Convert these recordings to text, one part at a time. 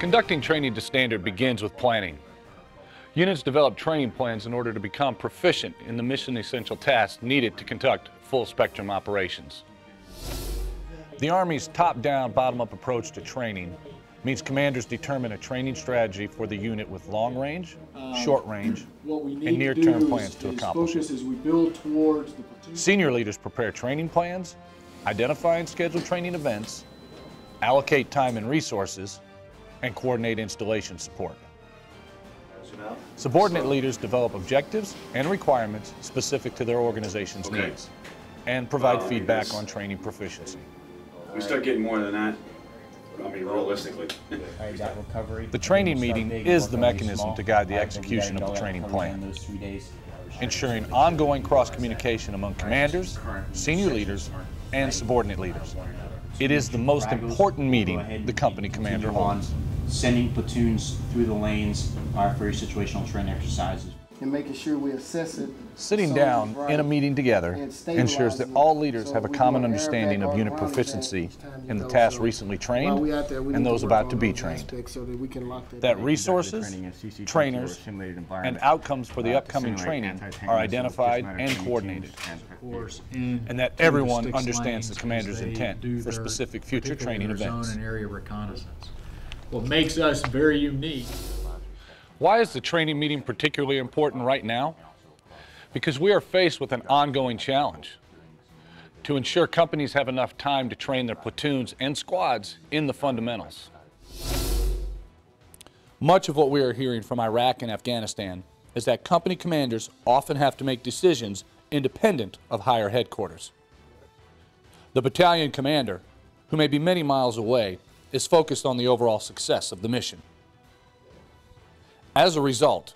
Conducting training to standard begins with planning. Units develop training plans in order to become proficient in the mission essential tasks needed to conduct full spectrum operations. The Army's top-down, bottom-up approach to training means commanders determine a training strategy for the unit with long range, short range, and near-term plans to accomplish it. Senior leaders prepare training plans, identify and schedule training events, allocate time and resources, and coordinate installation support. Subordinate leaders develop objectives and requirements specific to their organization's needs and provide feedback on training proficiency. We start getting more than that, I mean, realistically. The training meeting is the mechanism to guide the execution of the training plan, ensuring ongoing cross-communication among commanders, senior leaders, and subordinate leaders. It is the most important meeting the company commander holds. Sending platoons through the lanes for your situational training exercises. And making sure we assess it. Sitting down in a meeting together ensures that all leaders have a common understanding of unit proficiency in the tasks recently trained and those about to be trained. That resources, trainers, and outcomes for the upcoming training are identified and coordinated. And that everyone understands the commander's intent for specific future training events. What makes us very unique. Why is the training meeting particularly important right now? Because we are faced with an ongoing challenge to ensure companies have enough time to train their platoons and squads in the fundamentals. Much of what we are hearing from Iraq and Afghanistan is that company commanders often have to make decisions independent of higher headquarters. The battalion commander, who may be many miles away, is focused on the overall success of the mission. As a result,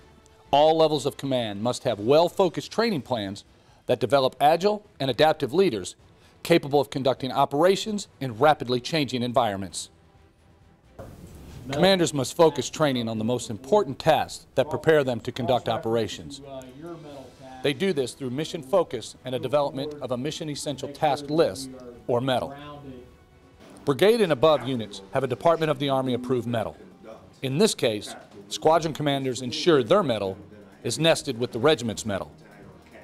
all levels of command must have well-focused training plans that develop agile and adaptive leaders capable of conducting operations in rapidly changing environments. Commanders must focus training on the most important tasks that prepare them to conduct operations. They do this through mission focus and a development of a mission essential task list, or medal. Brigade and above units have a Department of the Army approved medal. In this case, squadron commanders ensure their medal is nested with the regiment's medal.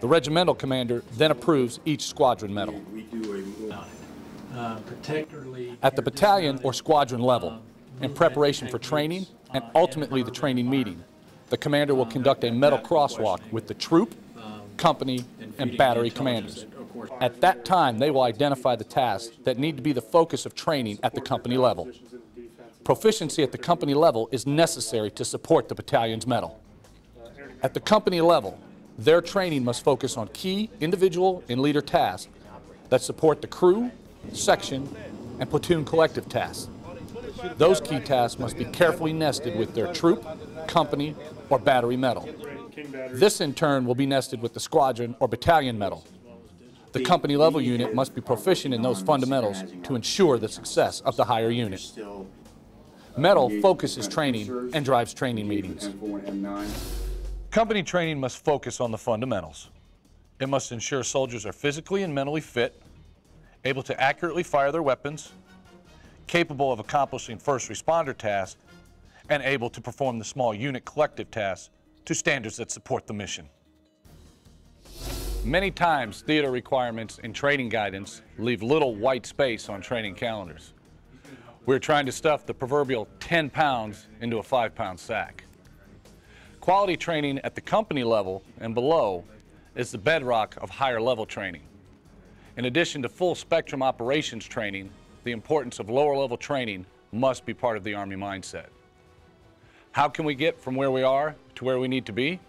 The regimental commander then approves each squadron medal. At the battalion or squadron level, in preparation for training and ultimately the training meeting, the commander will conduct a medal crosswalk with the troop, company, and battery commanders. At that time, they will identify the tasks that need to be the focus of training at the company level. Proficiency at the company level is necessary to support the battalion's medal. At the company level, their training must focus on key individual and leader tasks that support the crew, section, and platoon collective tasks. Those key tasks must be carefully nested with their troop, company, or battery medal. This in turn will be nested with the squadron or battalion medal. The company level unit must be proficient in those fundamentals to ensure the success of the higher unit. Medal focuses training and drives training meetings. Company training must focus on the fundamentals. It must ensure soldiers are physically and mentally fit, able to accurately fire their weapons, capable of accomplishing first responder tasks, and able to perform the small unit collective tasks to standards that support the mission. Many times, theater requirements and training guidance leave little white space on training calendars. We're trying to stuff the proverbial 10 pounds into a 5-pound sack. Quality training at the company level and below is the bedrock of higher level training. In addition to full spectrum operations training, the importance of lower level training must be part of the Army mindset. How can we get from where we are to where we need to be?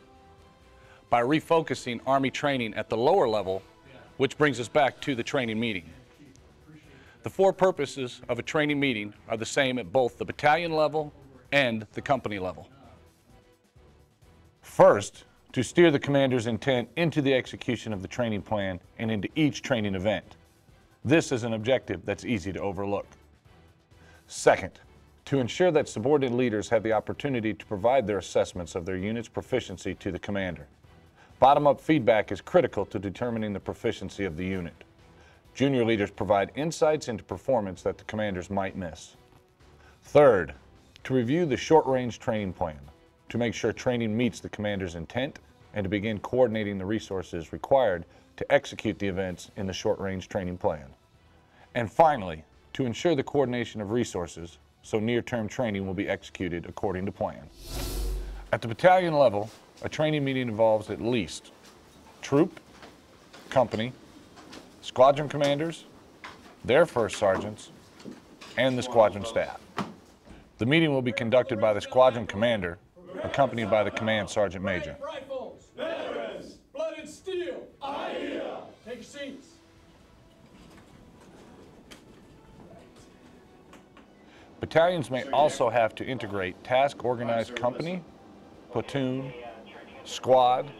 By refocusing Army training at the lower level, which brings us back to the training meeting. The four purposes of a training meeting are the same at both the battalion level and the company level. First, to steer the commander's intent into the execution of the training plan and into each training event. This is an objective that's easy to overlook. Second, to ensure that subordinate leaders have the opportunity to provide their assessments of their unit's proficiency to the commander. Bottom-up feedback is critical to determining the proficiency of the unit. Junior leaders provide insights into performance that the commanders might miss. Third, to review the short-range training plan, to make sure training meets the commander's intent, and to begin coordinating the resources required to execute the events in the short-range training plan. And finally, to ensure the coordination of resources so near-term training will be executed according to plan. At the battalion level, a training meeting involves at least troop, company, squadron commanders, their first sergeants, and the squadron staff. The meeting will be conducted by the squadron commander, accompanied by the command sergeant major. Rifles! Veterans! Blood and steel! I hear! Take your seats. Battalions may also have to integrate task-organized company, platoon, squad,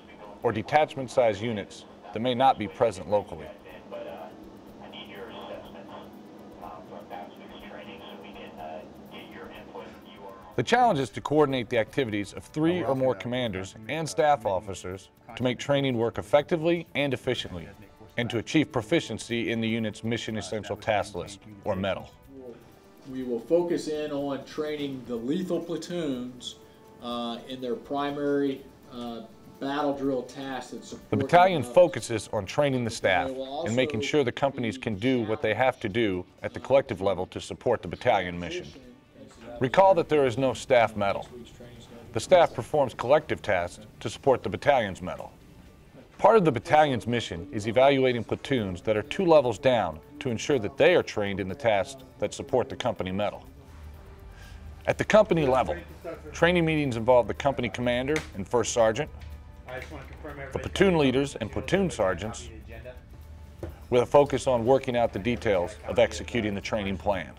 or detachment-sized units that may not be present locally. The challenge is to coordinate the activities of 3 or more commanders and staff officers to make training work effectively and efficiently, and to achieve proficiency in the unit's Mission Essential Task List, or METL. We will focus in on training the lethal platoons in their primary battle drill tasks that support The battalion focuses on training the staff and making sure the companies can do what they have to do at the collective level to support the battalion mission. Recall that there is no staff METL. The staff performs collective tasks to support the battalion's METL. Part of the battalion's mission is evaluating platoons that are 2 levels down to ensure that they are trained in the tasks that support the company METL. At the company level, training meetings involve the company commander and first sergeant, the platoon leaders and platoon sergeants, with a focus on working out the details of executing the training plan.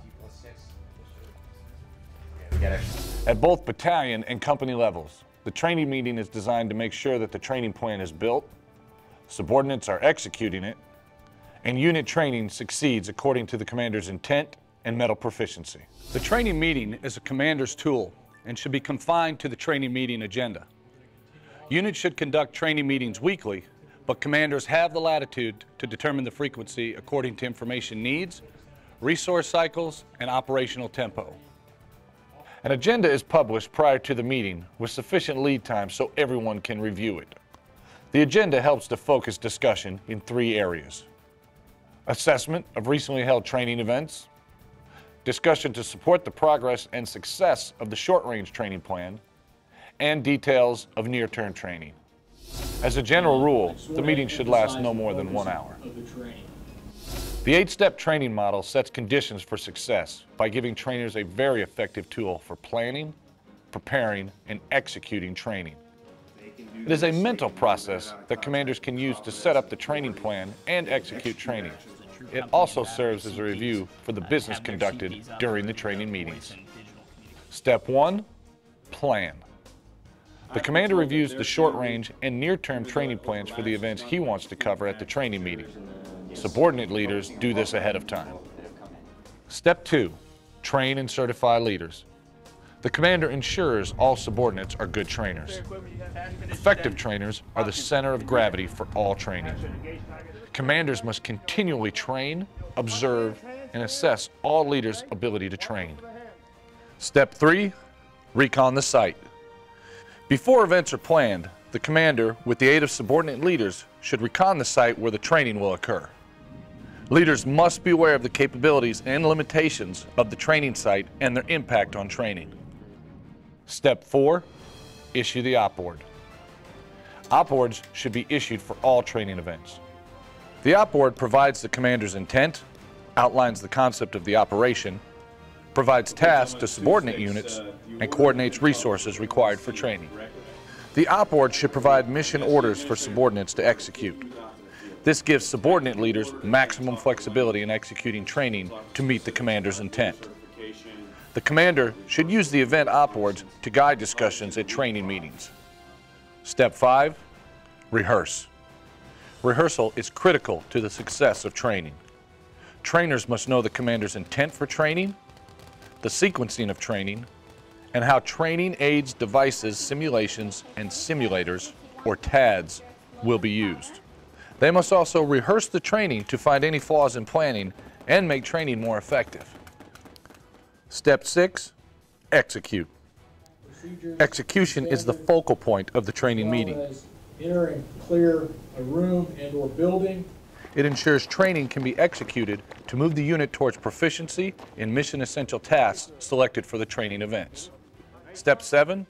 At both battalion and company levels, the training meeting is designed to make sure that the training plan is built, subordinates are executing it, and unit training succeeds according to the commander's intent and METL proficiency. The training meeting is a commander's tool and should be confined to the training meeting agenda. Units should conduct training meetings weekly, but commanders have the latitude to determine the frequency according to information needs, resource cycles, and operational tempo. An agenda is published prior to the meeting with sufficient lead time so everyone can review it. The agenda helps to focus discussion in 3 areas: assessment of recently held training events, discussion to support the progress and success of the short-range training plan, and details of near-term training. As a general rule, the meeting should last no more than 1 hour. The 8-step training model sets conditions for success by giving trainers a very effective tool for planning, preparing, and executing training. It is a mental process that commanders can use to set up the training plan and execute training. It also serves as a review for the business conducted during the training meetings. Step 1, plan. The commander reviews the short-range and near-term training plans for the events he wants to cover at the training meeting. Subordinate leaders do this ahead of time. Step 2, train and certify leaders. The commander ensures all subordinates are good trainers. Effective trainers are the center of gravity for all training. Commanders must continually train, observe, and assess all leaders' ability to train. Step 3, recon the site. Before events are planned, the commander, with the aid of subordinate leaders, should recon the site where the training will occur. Leaders must be aware of the capabilities and limitations of the training site and their impact on training. Step 4, issue the op-board. Op-boards should be issued for all training events. The op-board provides the commander's intent, outlines the concept of the operation, provides tasks to subordinate units, and coordinates resources required for training. The op-board should provide mission orders for subordinates to execute. This gives subordinate leaders maximum flexibility in executing training to meet the commander's intent. The commander should use the event op-boards to guide discussions at training meetings. Step 5, rehearse. Rehearsal is critical to the success of training. Trainers must know the commander's intent for training, the sequencing of training, and how training aids, devices, simulations, and simulators, or TADS, will be used. They must also rehearse the training to find any flaws in planning and make training more effective. Step 6, Execute. Execution is the focal point of the training meeting. Enter and clear a room and/or building. It ensures training can be executed to move the unit towards proficiency in mission-essential tasks selected for the training events. Step 7,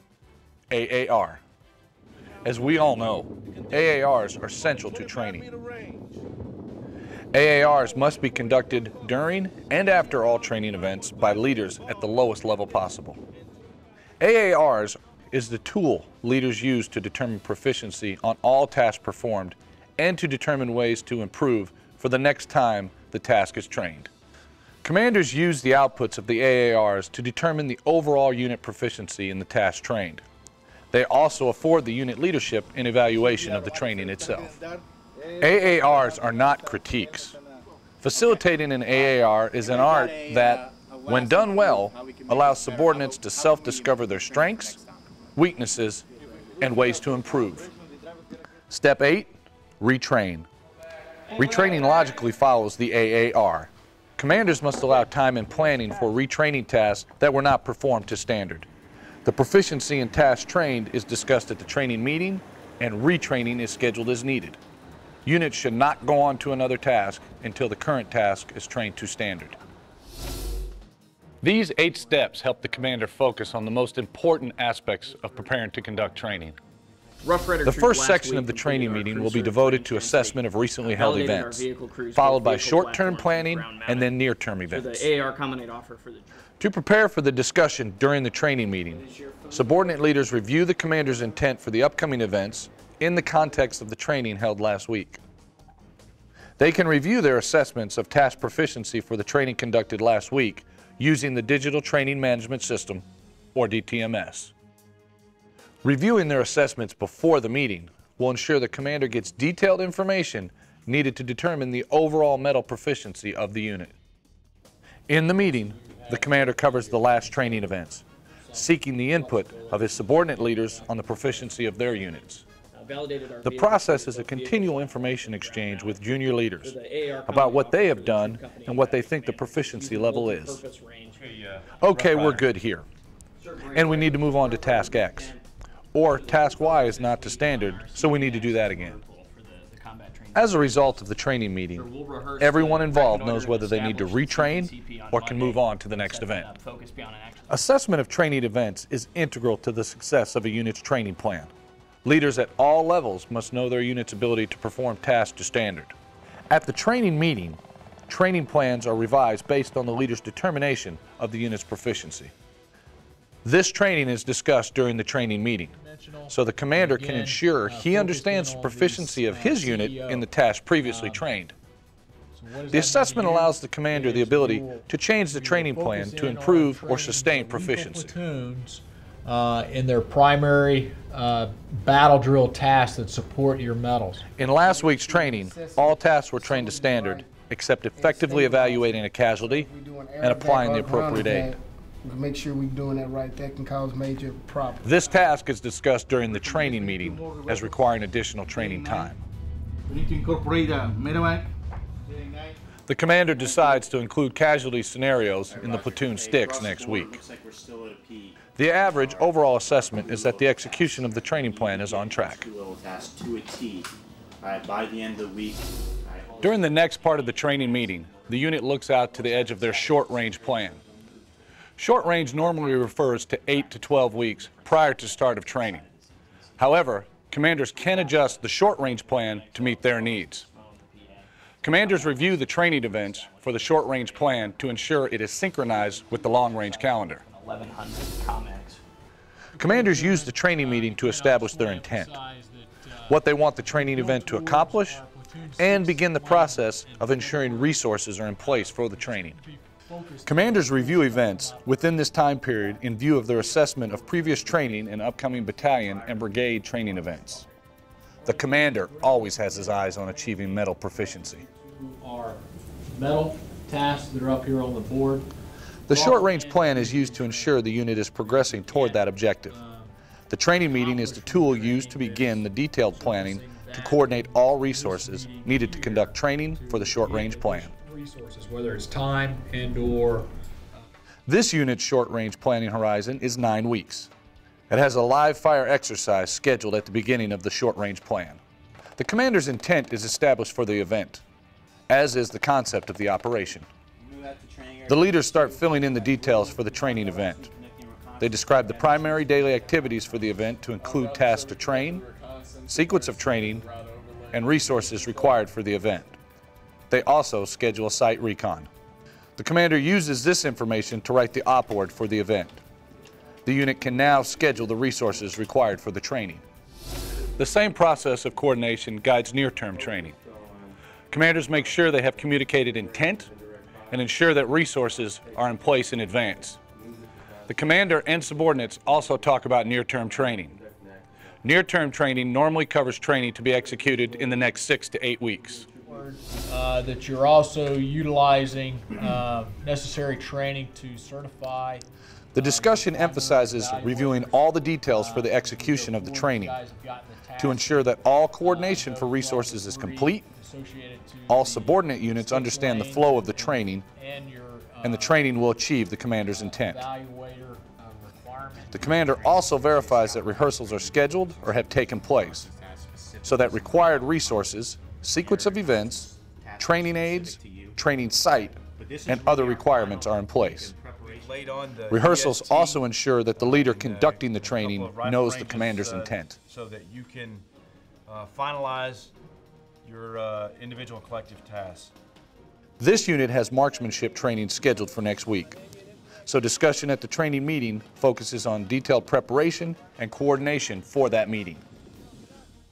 AAR. As we all know, AARs are central to training. AARs must be conducted during and after all training events by leaders at the lowest level possible. AARs is the tool leaders use to determine proficiency on all tasks performed and to determine ways to improve for the next time the task is trained. Commanders use the outputs of the AARs to determine the overall unit proficiency in the task trained. They also afford the unit leadership in evaluation of the training itself. AARs are not critiques. Facilitating an AAR is an art that, when done well, allows subordinates to self-discover their strengths, weaknesses, and ways to improve. Step 8, retrain. Retraining logically follows the AAR. Commanders must allow time and planning for retraining tasks that were not performed to standard. The proficiency in tasks trained is discussed at the training meeting, and retraining is scheduled as needed. Units should not go on to another task until the current task is trained to standard. These 8 steps help the commander focus on the most important aspects of preparing to conduct training. The first section of the training meeting will be devoted to assessment of recently held events, followed by short-term planning and then near-term events. To prepare for the discussion during the training meeting, subordinate leaders review the commander's intent for the upcoming events in the context of the training held last week. They can review their assessments of task proficiency for the training conducted last week using the Digital Training Management System, or DTMS. Reviewing their assessments before the meeting will ensure the commander gets detailed information needed to determine the overall mental proficiency of the unit. In the meeting, the commander covers the last training events, seeking the input of his subordinate leaders on the proficiency of their units. The process is a continual information exchange with junior leaders about what they have done and what they think the proficiency level is. Okay, we're good here, and we need to move on to task X. Or task Y is not to standard, so we need to do that again. As a result of the training meeting, everyone involved knows whether they need to retrain or can move on to the next event. Assessment of training events is integral to the success of a unit's training plan. Leaders at all levels must know their unit's ability to perform tasks to standard. At the training meeting, training plans are revised based on the leader's determination of the unit's proficiency. This training is discussed during the training meeting, so the commander can ensure he understands the proficiency of his unit in the task previously trained. The assessment allows the commander the ability to change the training plan to improve or sustain proficiency. In their primary battle drill tasks that support your medals. In last week's training, all tasks were trained to standard, except effectively evaluating a casualty and applying the appropriate aid. Make sure we're doing that right. That can cause major problems. This task is discussed during the training meeting as requiring additional training time. We need to incorporate a medevac. The commander decides to include casualty scenarios in the platoon sticks next week. The average overall assessment is that the execution of the training plan is on track. By the end of the week. During the next part of the training meeting, the unit looks out to the edge of their short-range plan. Short range normally refers to 8 to 12 weeks prior to start of training. However, commanders can adjust the short range plan to meet their needs. Commanders review the training events for the short range plan to ensure it is synchronized with the long range calendar. 1,100 comments. Commanders use the training meeting to establish their intent, what they want the training event to accomplish, and begin the process of ensuring resources are in place for the training. Commanders review events within this time period in view of their assessment of previous training and upcoming battalion and brigade training events. The commander always has his eyes on achieving medal proficiency. Our medal tasks that are up here on the board. The short-range plan is used to ensure the unit is progressing toward that objective. The training meeting is the tool used to begin the detailed planning to coordinate all resources needed to conduct training for the short-range plan. Resources, whether it's time and or This unit's short-range planning horizon is 9 weeks. It has a live fire exercise scheduled at the beginning of the short-range plan. The commander's intent is established for the event, as is the concept of the operation. The leaders start filling in the details for the training event. They describe the primary daily activities for the event to include tasks to train, sequence of training, and resources required for the event. They also schedule a site recon. The commander uses this information to write the op order for the event. The unit can now schedule the resources required for the training. The same process of coordination guides near-term training. Commanders make sure they have communicated intent and ensure that resources are in place in advance. The commander and subordinates also talk about near-term training. Near-term training normally covers training to be executed in the next 6 to 8 weeks. That you're also utilizing necessary training to certify. The discussion emphasizes reviewing all the details for the execution of the training to ensure that all coordination for resources is complete, all subordinate units understand the flow of the training, and the training will achieve the commander's intent. The commander also verifies that rehearsals are scheduled or have taken place, so that required resources, sequence of events, training aids, training site, and other requirements are in place. Rehearsals also ensure that the leader conducting the training knows the commander's intent. So that you can finalize your individual and collective tasks. This unit has marksmanship training scheduled for next week, so discussion at the training meeting focuses on detailed preparation and coordination for that meeting.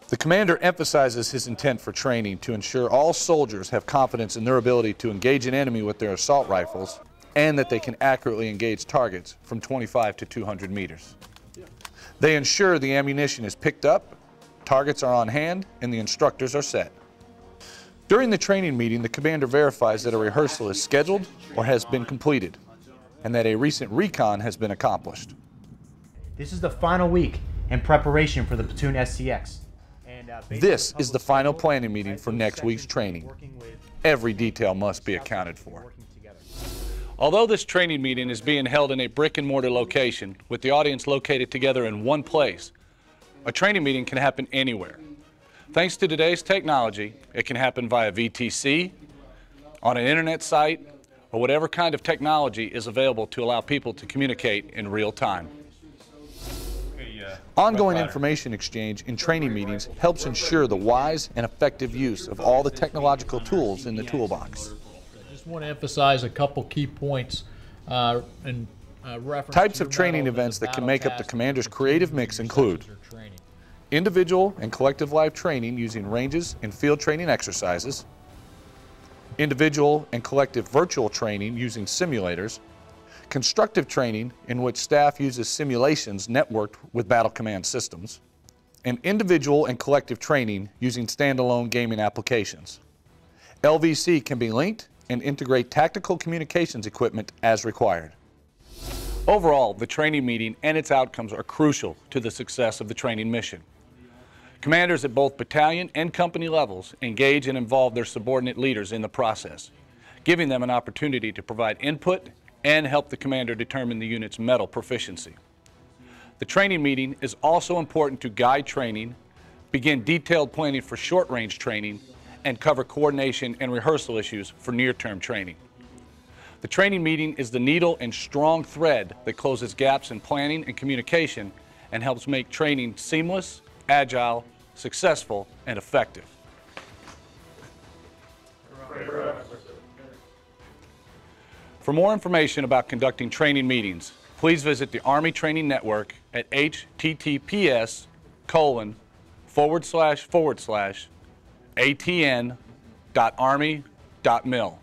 The commander emphasizes his intent for training to ensure all soldiers have confidence in their ability to engage an enemy with their assault rifles and that they can accurately engage targets from 25 to 200 meters. They ensure the ammunition is picked up, targets are on hand, and the instructors are set. During the training meeting, the commander verifies that a rehearsal is scheduled or has been completed, and that a recent recon has been accomplished. This is the final week in preparation for the platoon SCX. This is the final planning meeting for next week's training. Every detail must be accounted for. Although this training meeting is being held in a brick-and-mortar location with the audience located together in one place, a training meeting can happen anywhere. Thanks to today's technology, it can happen via VTC, on an internet site, or whatever kind of technology is available to allow people to communicate in real time. Ongoing information exchange in training meetings helps ensure the wise and effective use of all the technological tools in the toolbox. I just want to emphasize a couple key points in reference Types to of training events that can make up the commander's creative mix include individual and collective live training using ranges and field training exercises, individual and collective virtual training using simulators, constructive training in which staff uses simulations networked with battle command systems, and individual and collective training using standalone gaming applications. LVC can be linked and integrate tactical communications equipment as required. Overall, the training meeting and its outcomes are crucial to the success of the training mission. Commanders at both battalion and company levels engage and involve their subordinate leaders in the process, giving them an opportunity to provide input and help the commander determine the unit's mettle proficiency. The training meeting is also important to guide training, begin detailed planning for short-range training, and cover coordination and rehearsal issues for near-term training. The training meeting is the needle and strong thread that closes gaps in planning and communication and helps make training seamless, agile, successful, and effective. For more information about conducting training meetings, please visit the Army Training Network at https://atn.army.mil.